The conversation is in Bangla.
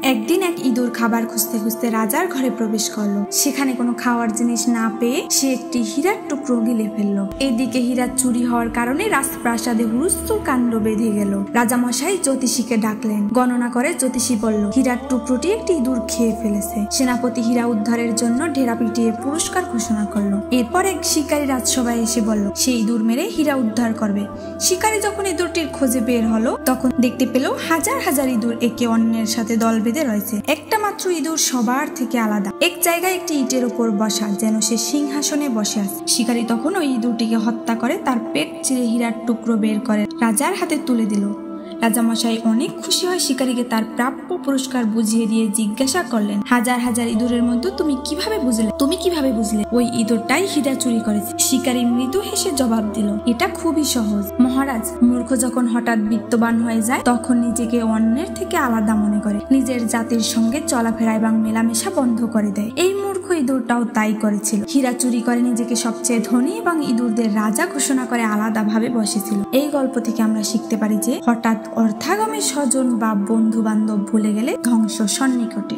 একদিন এক ইঁদুর খাবার খুঁজতে খুঁজতে রাজার ঘরে প্রবেশ করলো। সেখানে কোনো খাওয়ার জিনিস না পেয়ে সে একটি হীরার টুকরো গিলে ফেললো। এদিকে হীরা চুরি হওয়ার কারণে রাজপ্রাসাদে হুলস্থুল কাণ্ড বেঁধে গেল। রাজামশাই জ্যোতিষীকে ডাকলেন। গণনা করে জ্যোতিষী বলল, হীরার টুকরোটি একটি ইঁদুর খেয়ে ফেলেছে। সেনাপতি হীরা উদ্ধারের জন্য ঢেরা পিটিয়ে পুরস্কার ঘোষণা করলো। এরপর এক শিকারী রাজসভায় এসে বলল, সে ইঁদুর মেরে হীরা উদ্ধার করবে। শিকারী যখন ইঁদুরটির খোঁজে বের হলো, তখন দেখতে পেল হাজার হাজার ইঁদুর একে অন্যের সাথে দল বেঁধে রয়েছে। একটা মাত্র ইঁদুর সবার থেকে আলাদা। এক জায়গায় একটি ইটের উপর বসা, যেন সে সিংহাসনে বসে আছে। শিকারী তখন ওই ইঁদুরটিকে হত্যা করে তার পেট চিরে হীরার টুকরো বের করে রাজার হাতে তুলে দিল। রাজামশাই অনেক খুশি হয় শিকারীকে তার প্রাপ্য পুরস্কার বুঝিয়ে দিয়ে জিজ্ঞাসা করলেন, হাজার হাজার ইঁদুরের মধ্যে তুমি কিভাবে বুঝলে ওই ইঁদুরটাই হীরা চুরি করেছে? শিকারী মৃদু হেসে জবাব দিল, এটা খুবই সহজ মহারাজ। মূর্খ যখন হঠাৎ বিত্তবান হয়ে যায়, তখন নিজেকে অন্যের থেকে আলাদা মনে করে, নিজের জাতির সঙ্গে চলাফেরা এবং মেলামেশা বন্ধ করে দেয়। এই মূর্খ ইঁদুরটাও তাই করেছিল। হীরা চুরি করে নিজেকে সবচেয়ে ধনী এবং ইঁদুরদের রাজা ঘোষণা করে আলাদাভাবে বসেছিল। এই গল্প থেকে আমরা শিখতে পারি যে হঠাৎ অর্থাগমে স্বজন বা বন্ধু বান্ধব ভুলে গেলে ধ্বংস সন্নিকটে।